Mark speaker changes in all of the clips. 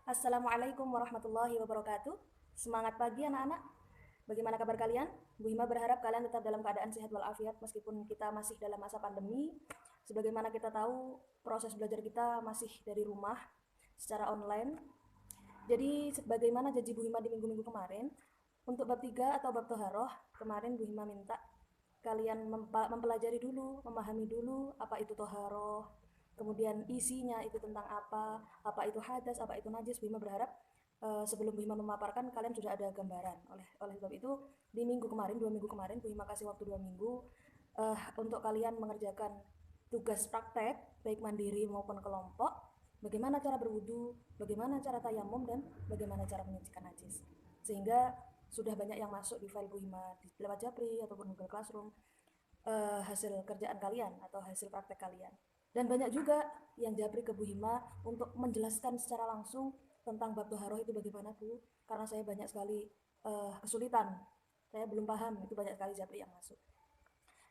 Speaker 1: Assalamualaikum warahmatullahi wabarakatuh. Semangat pagi anak-anak. Bagaimana kabar kalian? Bu Hima berharap kalian tetap dalam keadaan sehat walafiat meskipun kita masih dalam masa pandemi. Sebagaimana kita tahu, proses belajar kita masih dari rumah secara online. Jadi sebagaimana janji Bu Hima di minggu-minggu kemarin, untuk bab 3 atau bab toharoh, kemarin Bu Hima minta kalian mempelajari dulu, memahami dulu apa itu toharoh, kemudian isinya itu tentang apa itu hadas, apa itu najis. Bu Hima berharap sebelum Bu Hima memaparkan kalian sudah ada gambaran. Oleh sebab itu di minggu kemarin, 2 minggu kemarin, Bu Hima kasih waktu 2 minggu untuk kalian mengerjakan tugas praktek baik mandiri maupun kelompok, bagaimana cara berwudu, bagaimana cara tayamum, dan bagaimana cara menyucikan najis. Sehingga sudah banyak yang masuk di file Bu Hima lewat Japri ataupun Google Classroom, hasil kerjaan kalian atau hasil praktek kalian. Dan banyak juga yang Japri ke Bu Hima untuk menjelaskan secara langsung tentang bab toharoh itu bagaimana Bu, karena saya banyak sekali kesulitan, saya belum paham, itu banyak sekali Japri yang masuk.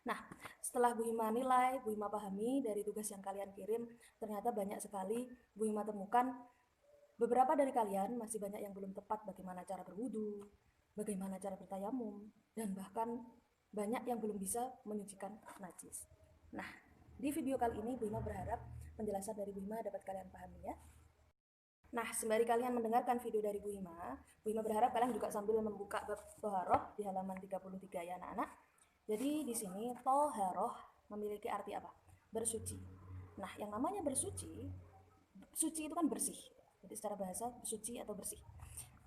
Speaker 1: Nah, setelah Bu Hima nilai, Bu Hima pahami dari tugas yang kalian kirim, ternyata banyak sekali Bu Hima temukan beberapa dari kalian masih banyak yang belum tepat bagaimana cara berwudu, bagaimana cara bertayamum, dan bahkan banyak yang belum bisa menyucikan najis. Nah, di video kali ini Bu Hima berharap penjelasan dari Bu Hima dapat kalian pahami ya. Nah, sembari kalian mendengarkan video dari Bu Hima berharap kalian juga sambil membuka bab toharoh di halaman 33 ya anak-anak. Jadi di sini toharoh memiliki arti apa? Bersuci. Nah, yang namanya bersuci, suci itu kan bersih. Jadi secara bahasa suci atau bersih.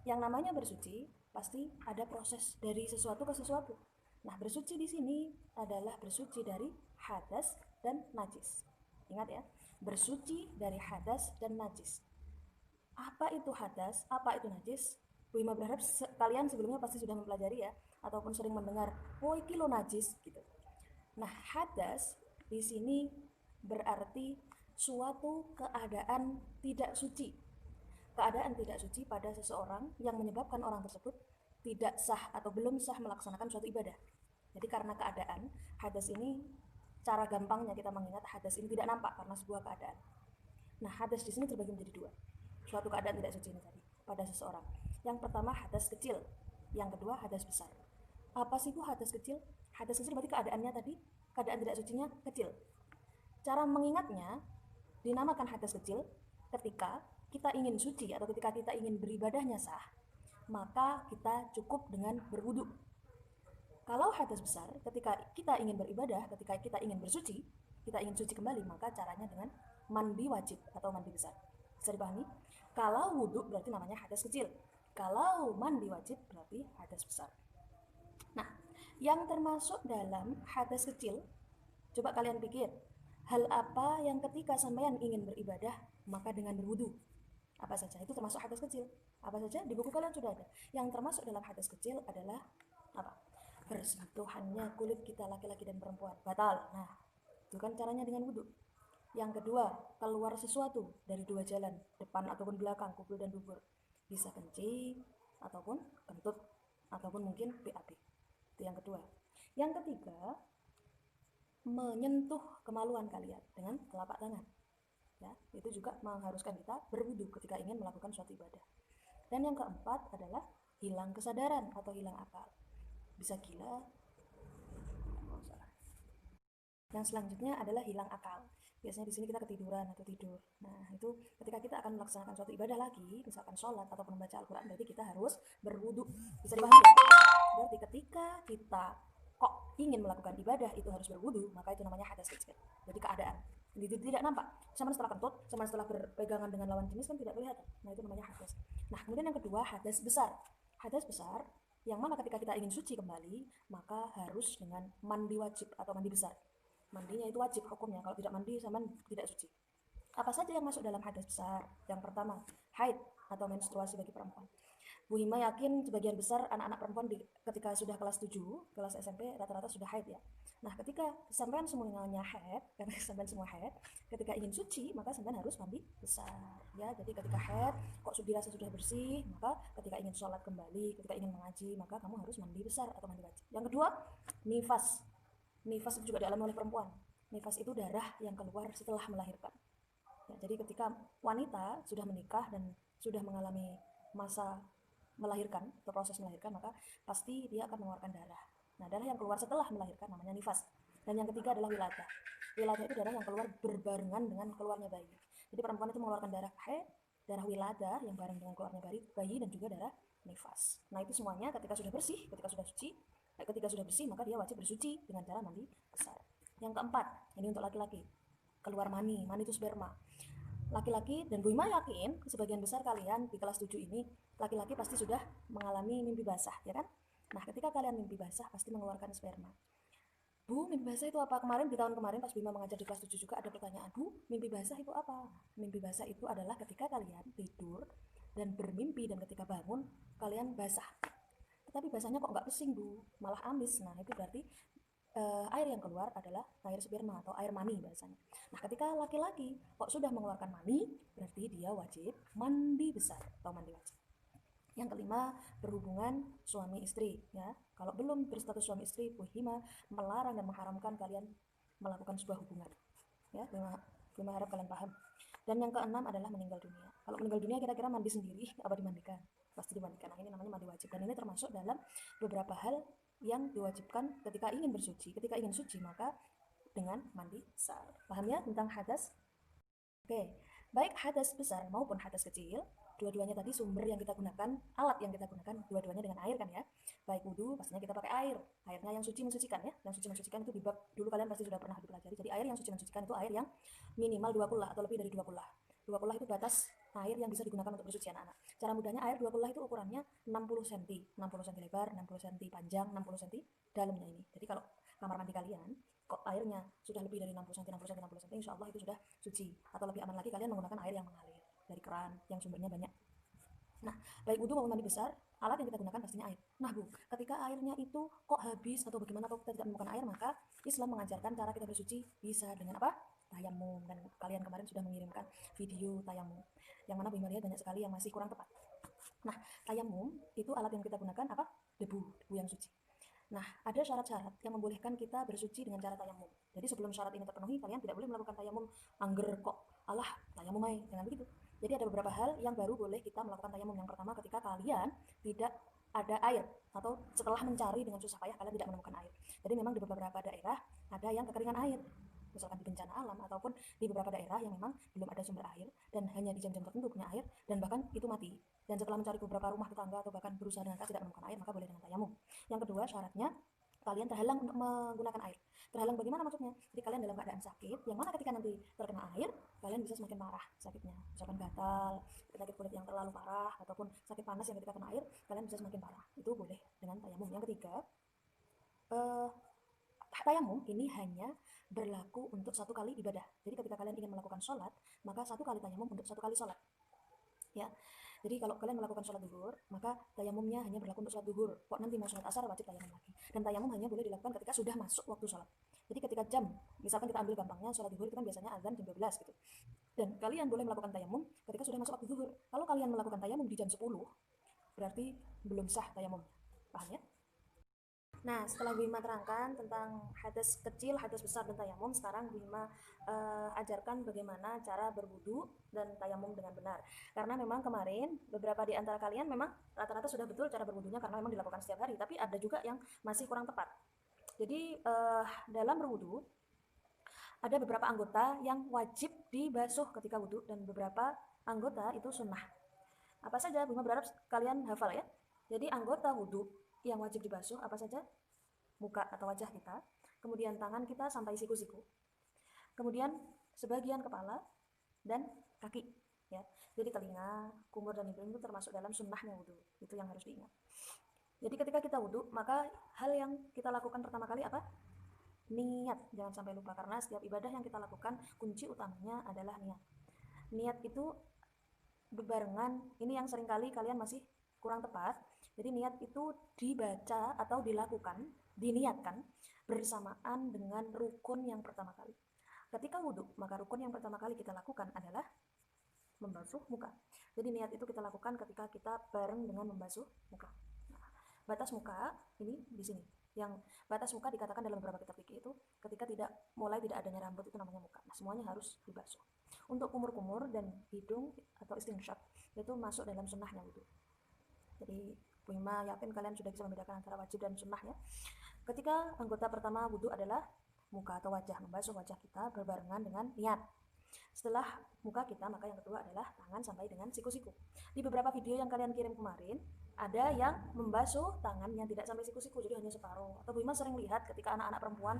Speaker 1: Yang namanya bersuci pasti ada proses dari sesuatu ke sesuatu. Nah, bersuci di sini adalah bersuci dari hadas dan najis. Ingat ya, bersuci dari hadas dan najis. Apa itu hadas? Apa itu najis? Bu Hima berharap kalian sebelumnya pasti sudah mempelajari ya, ataupun sering mendengar, oh iki lo najis gitu. Nah, hadas di sini berarti suatu keadaan tidak suci. Keadaan tidak suci pada seseorang yang menyebabkan orang tersebut tidak sah atau belum sah melaksanakan suatu ibadah. Jadi karena keadaan, hadas ini cara gampangnya kita mengingat hadas ini tidak nampak karena sebuah keadaan. Nah, hadas di sini terbagi menjadi dua. Suatu keadaan tidak suci ini tadi pada seseorang. Yang pertama hadas kecil, yang kedua hadas besar. Apa sih itu hadas kecil? Hadas kecil berarti keadaannya tadi, keadaan tidak sucinya kecil. Cara mengingatnya dinamakan hadas kecil ketika kita ingin suci atau ketika kita ingin beribadahnya sah, maka kita cukup dengan berwudu. Kalau hadas besar, ketika kita ingin beribadah, ketika kita ingin bersuci, kita ingin suci kembali, maka caranya dengan mandi wajib atau mandi besar. Bisa dipahami? Kalau wudhu berarti namanya hadas kecil. Kalau mandi wajib berarti hadas besar. Nah, yang termasuk dalam hadas kecil, coba kalian pikir, hal apa yang ketika sampean ingin beribadah, maka dengan berwudu? Apa saja? Itu termasuk hadas kecil. Apa saja? Di buku kalian sudah ada. Yang termasuk dalam hadas kecil adalah apa? Bersentuhannya kulit kita laki-laki dan perempuan batal. Nah, itu kan caranya dengan wudhu. Yang kedua, keluar sesuatu dari dua jalan, depan ataupun belakang, kubul dan dubur. Bisa kencing ataupun kentut ataupun mungkin BAB. Itu yang kedua. Yang ketiga, menyentuh kemaluan kalian dengan telapak tangan. Ya, itu juga mengharuskan kita berwudu ketika ingin melakukan suatu ibadah. Dan yang keempat adalah hilang kesadaran atau hilang akal. Bisa gila. Yang selanjutnya adalah hilang akal. Biasanya di sini kita ketiduran atau tidur. Nah, itu ketika kita akan melaksanakan suatu ibadah lagi, misalkan sholat ataupun membaca Al-Quran, berarti kita harus berwudu. Bisa dipahami? Berarti ketika kita kok ingin melakukan ibadah itu harus berwudu, maka itu namanya hadas kecil. Jadi keadaan. Jadi tidak nampak. Sama setelah kentut, sama setelah berpegangan dengan lawan jenis kan tidak kelihatan. Nah, itu namanya hadas. Nah, kemudian yang kedua hadas besar. Hadas besar yang mana ketika kita ingin suci kembali, maka harus dengan mandi wajib atau mandi besar. Mandinya itu wajib hukumnya, kalau tidak mandi sama tidak suci. Apa saja yang masuk dalam hadas besar? Yang pertama, haid atau menstruasi bagi perempuan. Bu Hima yakin sebagian besar anak-anak perempuan ketika sudah kelas 7, kelas SMP rata-rata sudah haid ya. Nah, ketika sampean semuanya haid, karena sampean semua haid, ketika ingin suci maka sampean harus mandi besar ya. Jadi ketika haid kok dirasa sudah bersih, maka ketika ingin sholat kembali, ketika ingin mengaji, maka kamu harus mandi besar atau mandi wajib. Yang kedua, nifas. Nifas itu juga dialami oleh perempuan. Nifas itu darah yang keluar setelah melahirkan. Ya, jadi ketika wanita sudah menikah dan sudah mengalami masa melahirkan atau proses melahirkan, maka pasti dia akan mengeluarkan darah. Nah, darah yang keluar setelah melahirkan namanya nifas. Dan yang ketiga adalah wiladah. Wiladah itu darah yang keluar berbarengan dengan keluarnya bayi. Jadi perempuan itu mengeluarkan darah haid, darah wiladah yang bareng dengan keluarnya bayi, dan juga darah nifas. Nah, itu semuanya ketika sudah bersih, ketika sudah bersih maka dia wajib bersuci dengan cara mandi besar. Yang keempat, ini untuk laki-laki, keluar mani itu sperma. Laki-laki, dan Bu Ima yakin sebagian besar kalian di kelas 7 ini laki-laki pasti sudah mengalami mimpi basah, ya kan? Nah, ketika kalian mimpi basah pasti mengeluarkan sperma. Bu, mimpi basah itu apa? Kemarin di tahun kemarin pas Bima mengajar di kelas 7 juga ada pertanyaan, Bu, mimpi basah itu apa? Mimpi basah itu adalah ketika kalian tidur dan bermimpi dan ketika bangun kalian basah. Tetapi basahnya kok nggak pesing, Bu, malah amis. Nah, itu berarti air yang keluar adalah air sperma atau air mani bahasanya. Nah, ketika laki-laki kok sudah mengeluarkan mani, berarti dia wajib mandi besar atau mandi wajib. Yang kelima, berhubungan suami istri, ya. Kalau belum berstatus suami istri, Bu Hima melarang dan mengharamkan kalian melakukan sebuah hubungan. Ya, Hima harap kalian paham. Dan yang keenam adalah meninggal dunia. Kalau meninggal dunia kira-kira mandi sendiri apa dimandikan? Pasti dimandikan. Nah, ini namanya mandi wajib. Dan ini termasuk dalam beberapa hal yang diwajibkan ketika ingin bersuci. Ketika ingin suci maka dengan mandi besar. Paham ya tentang hadas? Oke, baik hadas besar maupun hadas kecil, dua-duanya tadi sumber yang kita gunakan, alat yang kita gunakan, dua-duanya dengan air kan ya. Baik wudhu, pastinya kita pakai air. Airnya yang suci mensucikan ya. Yang suci mensucikan itu di bab dulu kalian pasti sudah pernah dipelajari. Jadi air yang suci mensucikan itu air yang minimal 2 kullah atau lebih dari 2 kullah. 2 kullah itu batas air yang bisa digunakan untuk bersuci anak-anak. Cara mudahnya air 2 kullah itu ukurannya 60 cm. 60 cm lebar, 60 cm panjang, 60 cm dalamnya ini. Jadi kalau kamar mandi kalian kok airnya sudah lebih dari 60 cm, 60 cm, 60 cm, insya Allah itu sudah suci. Atau lebih aman lagi kalian menggunakan air yang mengalir dari keran yang sumbernya banyak. Nah, baik wudhu maupun mandi besar, alat yang kita gunakan pastinya air. Nah, Bu, ketika airnya itu kok habis atau bagaimana atau kita tidak menemukan air, maka Islam mengajarkan cara kita bersuci bisa dengan apa? Tayamum. Dan kalian kemarin sudah mengirimkan video tayamum. Yang mana Bu melihat banyak sekali yang masih kurang tepat. Nah, tayamum itu alat yang kita gunakan apa? Debu yang suci. Nah, ada syarat-syarat yang membolehkan kita bersuci dengan cara tayamum. Jadi sebelum syarat ini terpenuhi, kalian tidak boleh melakukan tayamum angger kok. Allah, tayamum aja, jangan begitu. Jadi ada beberapa hal yang baru boleh kita melakukan tayamum. Yang pertama, ketika kalian tidak ada air atau setelah mencari dengan susah payah kalian tidak menemukan air. Jadi memang di beberapa daerah ada yang kekeringan air, misalkan di bencana alam ataupun di beberapa daerah yang memang belum ada sumber air dan hanya di jam-jam tertentu punya air dan bahkan itu mati. Dan setelah mencari beberapa rumah tetangga atau bahkan berusaha dengan keras tidak menemukan air, maka boleh dengan tayamum. Yang kedua, syaratnya kalian terhalang untuk menggunakan air. Terhalang bagaimana maksudnya? Jadi kalian dalam keadaan sakit, yang mana ketika nanti terkena air, kalian bisa semakin parah sakitnya. Misalkan gatal, penyakit kulit yang terlalu parah, ataupun sakit panas yang ketika kena air, kalian bisa semakin parah. Itu boleh dengan tayamum. Yang ketiga, tayamum ini hanya berlaku untuk satu kali ibadah. Jadi ketika kalian ingin melakukan sholat, maka satu kali tayamum untuk satu kali sholat. Ya, jadi kalau kalian melakukan sholat duhur, maka tayamumnya hanya berlaku untuk sholat duhur. Kok nanti mau sholat asar wajib tayamum lagi. Dan tayamum hanya boleh dilakukan ketika sudah masuk waktu sholat. Jadi ketika jam, misalkan kita ambil gampangnya sholat duhur itu kan biasanya azan jam 12 gitu. Dan kalian boleh melakukan tayamum ketika sudah masuk waktu duhur. Kalau kalian melakukan tayamum di jam 10, berarti belum sah tayamumnya. Paham ya? Nah, setelah Bima terangkan tentang hadas kecil, hadas besar, dan tayamum, sekarang Bima ajarkan bagaimana cara berwudu dan tayamum dengan benar. Karena memang kemarin beberapa di antara kalian memang rata-rata sudah betul cara berwudunya karena memang dilakukan setiap hari, tapi ada juga yang masih kurang tepat. Jadi dalam berwudu ada beberapa anggota yang wajib dibasuh ketika wudu dan beberapa anggota itu sunnah. Apa saja? Bima berharap kalian hafal ya. Jadi anggota wudu yang wajib dibasuh apa saja? Muka atau wajah kita, kemudian tangan kita sampai siku-siku, kemudian sebagian kepala dan kaki ya. Jadi telinga, kumur dan hidung itu termasuk dalam sunnahnya wudhu. Itu yang harus diingat. Jadi ketika kita wudhu, maka hal yang kita lakukan pertama kali apa? Niat. Jangan sampai lupa karena setiap ibadah yang kita lakukan kunci utamanya adalah niat. Niat itu berbarengan, ini yang seringkali kalian masih kurang tepat. Jadi niat itu dibaca atau dilakukan, diniatkan bersamaan dengan rukun yang pertama kali. Ketika wudhu, maka rukun yang pertama kali kita lakukan adalah membasuh muka. Jadi niat itu kita lakukan ketika kita bareng dengan membasuh muka. Nah, batas muka ini di sini. Yang batas muka dikatakan dalam beberapa kitab fikih itu ketika mulai tidak adanya rambut itu namanya muka. Nah, semuanya harus dibasuh. Untuk kumur-kumur dan hidung atau istinsyaq itu masuk dalam sunnahnya wudhu. Jadi Bu Hima yakin kalian sudah bisa membedakan antara wajib dan sunnah ya. Ketika anggota pertama wudhu adalah muka atau wajah, membasuh wajah kita berbarengan dengan niat. Setelah muka kita, maka yang kedua adalah tangan sampai dengan siku-siku. Di beberapa video yang kalian kirim kemarin, ada yang membasuh tangan yang tidak sampai siku-siku, jadi hanya separuh. Atau Bu Hima sering lihat ketika anak-anak perempuan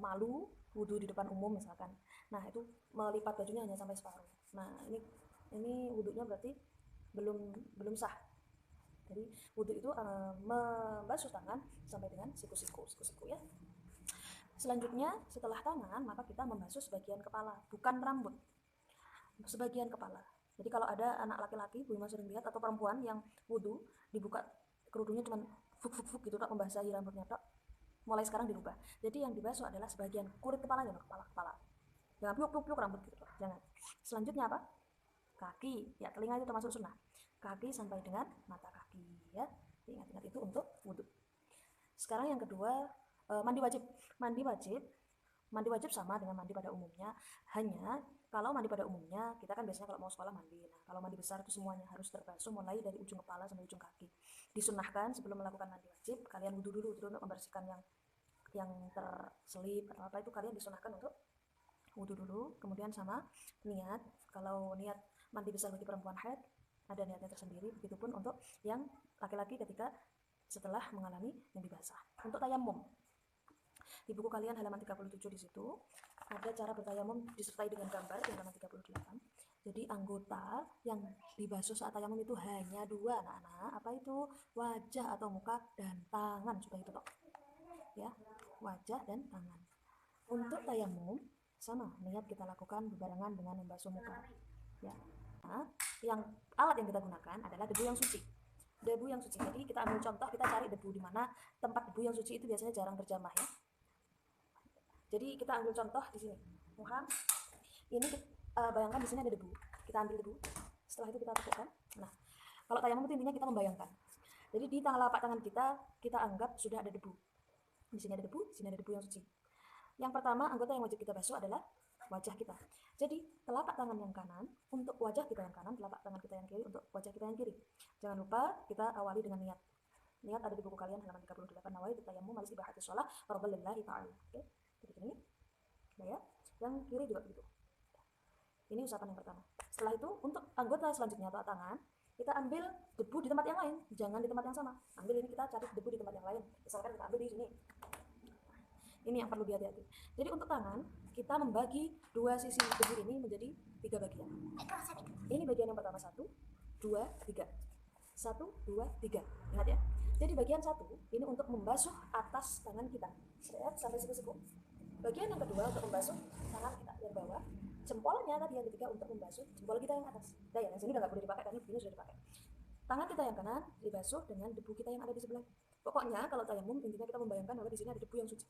Speaker 1: malu wudhu di depan umum misalkan. Nah itu melipat bajunya hanya sampai separuh. Nah ini wudhunya berarti belum sah. Jadi wudhu itu membasuh tangan sampai dengan siku-siku ya. Selanjutnya setelah tangan maka kita membasuh sebagian kepala, bukan rambut, sebagian kepala. Jadi kalau ada anak laki-laki, Bu Hima sering lihat, atau perempuan yang wudhu dibuka kerudungnya cuma fuk gitu, tak membasahi rambutnya, tak. Mulai sekarang dirubah. Jadi yang dibasuh adalah sebagian kulit kepalanya, kepala. Jangan piuk rambut gitu, jangan. Selanjutnya apa? Kaki, ya telinga itu termasuk sunnah. Kaki sampai dengan mata kaki ya. Ingat-ingat itu untuk wudhu. Sekarang yang kedua, mandi wajib. Mandi wajib sama dengan mandi pada umumnya. Hanya kalau mandi pada umumnya kita kan biasanya kalau mau sekolah mandi. Nah, kalau mandi besar itu semuanya harus terbasuh mulai dari ujung kepala sampai ujung kaki. Disunahkan sebelum melakukan mandi wajib kalian wudhu dulu untuk membersihkan yang terselip atau apa itu, kalian disunahkan untuk wudhu dulu, kemudian sama niat. Kalau niat mandi besar bagi perempuan haid ada niatnya tersendiri, begitupun untuk yang laki-laki ketika setelah mengalami mimpi basah. Untuk tayamum, di buku kalian halaman 37 di situ ada cara bertayamum disertai dengan gambar di halaman 38. Jadi anggota yang dibasuh saat tayamum itu hanya dua, anak-anak. Apa itu? Wajah atau muka dan tangan, sudah itu toh. Ya, wajah dan tangan. Untuk tayamum sama, niat kita lakukan berbarengan dengan membasuh muka. Ya. Nah, alat yang kita gunakan adalah debu yang suci. Jadi kita ambil contoh, kita cari debu di mana tempat debu yang suci itu biasanya jarang berjamah ya. Jadi kita ambil contoh di sini. Ini bayangkan di sini ada debu. Kita ambil debu. Setelah itu kita tepukkan. Nah, kalau tayamum itu intinya kita membayangkan. Jadi di telapak tangan kita anggap sudah ada debu. Di sini ada debu, di sini ada debu yang suci. Yang pertama, anggota yang wajib kita basuh adalah wajah kita. Jadi telapak tangan yang kanan untuk wajah kita yang kanan, telapak tangan kita yang kiri untuk wajah kita yang kiri. Jangan lupa kita awali dengan niat. Niat ada di buku kalian halaman 38, nawaitu tayammum al-istibahati shalah fardhan lillahi ta'ala. Oke. Jadi ini. Ya. Yang kiri juga begitu. Ini usapan yang pertama. Setelah itu untuk anggota selanjutnya atau tangan, kita ambil debu di tempat yang lain, jangan di tempat yang sama. Ambil ini, kita cari debu di tempat yang lain. Misalkan kita ambil di sini. Ini yang perlu dihati-hati. Jadi untuk tangan, kita membagi dua sisi debu ini menjadi 3 bagian. Ini bagian yang pertama 1, 2, 3. 1, 2, 3. Ingat ya. Jadi bagian 1 ini untuk membasuh atas tangan kita, sampai siku-siku. Bagian yang kedua untuk membasuh tangan kita yang bawah. Jempolnya tadi yang ketiga untuk membasuh jempol kita yang atas. Nah ya, yang sini udah nggak boleh dipakai karena begini sudah dipakai. Tangan kita yang kanan dibasuh dengan debu kita yang ada di sebelah. Pokoknya kalau tayamum intinya kita membayangkan bahwa di sini ada debu yang suci.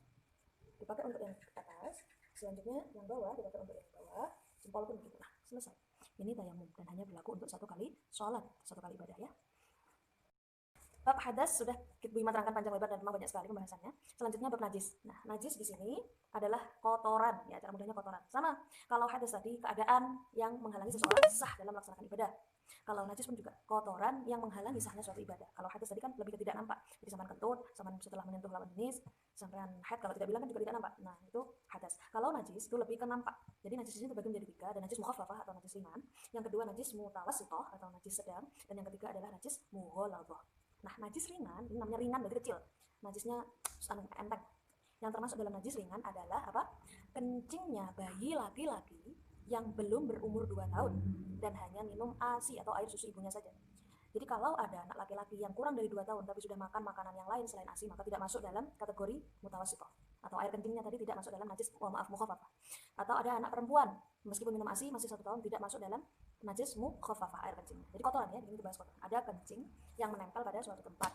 Speaker 1: Dipakai untuk yang atas, selanjutnya yang bawah dipakai untuk yang bawah, jempol pun begitu. Nah, selesai. Ini tayamum dan hanya berlaku untuk 1 kali sholat, 1 kali ibadah ya. Bab hadas sudah Bu Hima terangkan panjang lebar dan memang banyak sekali pembahasannya. Selanjutnya bab najis. Nah, najis di sini adalah kotoran, ya cara mudahnya kotoran. Sama, kalau hadas tadi keadaan yang menghalangi seseorang sah dalam melaksanakan ibadah. Kalau najis pun juga kotoran yang menghalangi sahnya suatu ibadah. Kalau hadas tadi kan lebih ke tidak nampak. Jadi sampean kentut, sampean setelah menyentuh lawan jenis, sampean haid kalau tidak bilang kan juga tidak nampak. Nah, itu hadas. Kalau najis itu lebih ke nampak. Jadi najis ini terbagi menjadi 3, ada najis mukhaffafah atau najis ringan. Yang kedua najis mutawassithah atau najis sedang, dan yang ketiga adalah najis mughalladhah. Nah, najis ringan, ini namanya ringan berarti kecil. Najisnya enteng. Yang termasuk dalam najis ringan adalah apa? Kencingnya bayi laki-laki yang belum berumur 2 tahun dan hanya minum ASI atau air susu ibunya saja. Jadi kalau ada anak laki-laki yang kurang dari 2 tahun tapi sudah makan makanan yang lain selain ASI, maka tidak masuk dalam kategori mutawassithah. Atau air kencingnya tadi tidak masuk dalam najis mukhaffafah. Atau ada anak perempuan meskipun minum ASI masih 1 tahun tidak masuk dalam najis mukhaffafah, air kencingnya. Jadi kotoran ya, ini dibahas kotoran. Ada kencing yang menempel pada suatu tempat.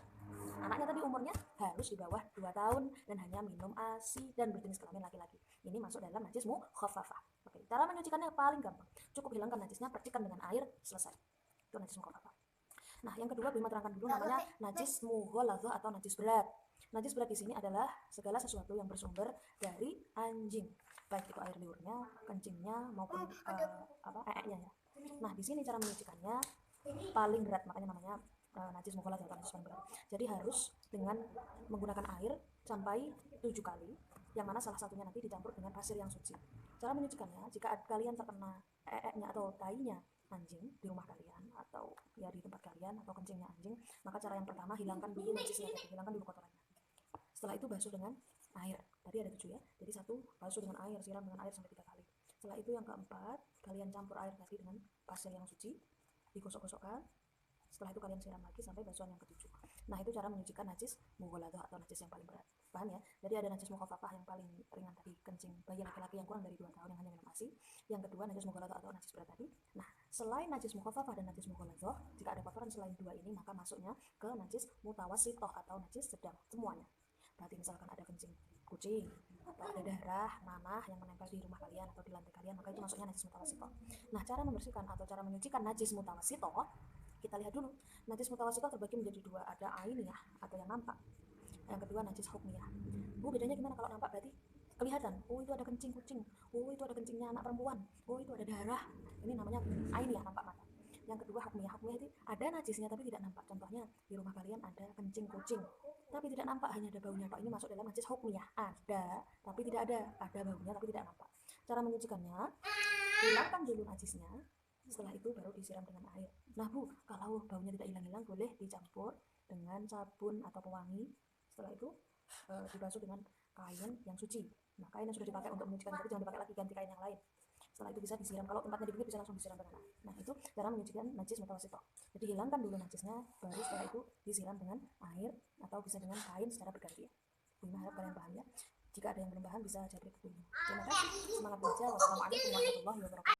Speaker 1: Anaknya tadi umurnya harus di bawah 2 tahun dan hanya minum ASI dan berjenis kelamin laki-laki. Ini masuk dalam najis mukhaffafah. Oke, cara menyucikannya paling gampang. Cukup hilangkan najisnya, percikan dengan air, selesai. Itu najis mukhaffafah. Nah, yang kedua Bima terangkan dulu namanya najis mughalladhah atau najis berat. Najis berat di sini adalah segala sesuatu yang bersumber dari anjing, baik itu air liurnya, kencingnya maupun eeknya ya. Nah, di sini cara menyucikannya paling berat, makanya namanya najis mukhalat atau najis paling berat. Jadi harus dengan menggunakan air sampai 7 kali, yang mana salah satunya nanti dicampur dengan pasir yang suci. Cara menyucikannya, jika kalian terkena nya atau tainya anjing di rumah kalian atau ya di tempat kalian atau kencingnya anjing, maka cara yang pertama hilangkan dulu najisnya, hilangkan dulu kotorannya. Setelah itu basuh dengan air. Tadi ada 7 ya. Jadi 1 basuh dengan air, siram dengan air sampai 3 kali. Setelah itu yang keempat, kalian campur air tadi dengan pasir yang suci, digosok-gosokkan. Setelah itu kalian siram lagi sampai basuhan yang ketujuh. Nah, itu cara menyucikan najis mughaladah atau najis yang paling berat. Paham ya? Jadi ada najis mukhafafah yang paling ringan tadi, kencing bayi laki-laki yang kurang dari 2 tahun yang hanya minum ASI. Yang kedua najis mughaladah atau najis berat tadi. Nah, selain najis mukhafafah dan najis mughaladah, jika ada kotoran selain 2 ini, maka masuknya ke najis mutawassithah atau najis sedang semuanya. Berarti misalkan ada kencing kucing atau ada darah, nanah yang menempel di rumah kalian atau di lantai kalian, maka itu masuknya najis mutawassithah. Nah, cara membersihkan atau cara menyucikan najis mutawassithah, kita lihat dulu. Najis mutawassithah terbagi menjadi 2, ada ainiyah atau yang nampak. Yang kedua najis hukmiyah. Bedanya gimana kalau nampak? Berarti kelihatan, oh itu ada kencing kucing, oh itu ada kencingnya anak perempuan, oh itu ada darah. Ini namanya ainiyah, nampak mata. Yang kedua hukmiyah. Hukmiyah itu ada najisnya tapi tidak nampak. Contohnya di rumah kalian ada kencing kucing tapi tidak nampak, hanya ada baunya. Pak, ini masuk dalam najis hukmiyah. Ada tapi tidak ada baunya tapi tidak nampak. Cara menyucikannya, hilangkan dulu najisnya, setelah itu baru disiram dengan air. Nah Bu, kalau baunya tidak hilang-hilang, boleh dicampur dengan sabun atau pewangi. Setelah itu dibasuh dengan kain yang suci. Nah, kain yang sudah dipakai untuk menyucikan itu jangan dipakai lagi, ganti kain yang lain. Setelah itu bisa disiram, kalau tempatnya dipikir bisa langsung disiram dengan air. Nah, itu cara menyucikan najis mutawassithah. Jadi hilangkan dulu najisnya, baru setelah itu disiram dengan air atau bisa dengan kain secara bergantian. Bu, harap kalian paham ya. Jika ada yang belum paham bisa japri ke Bu. Terima kasih, semangat belajar. Wassalamualaikum warahmatullahi wabarakatuh.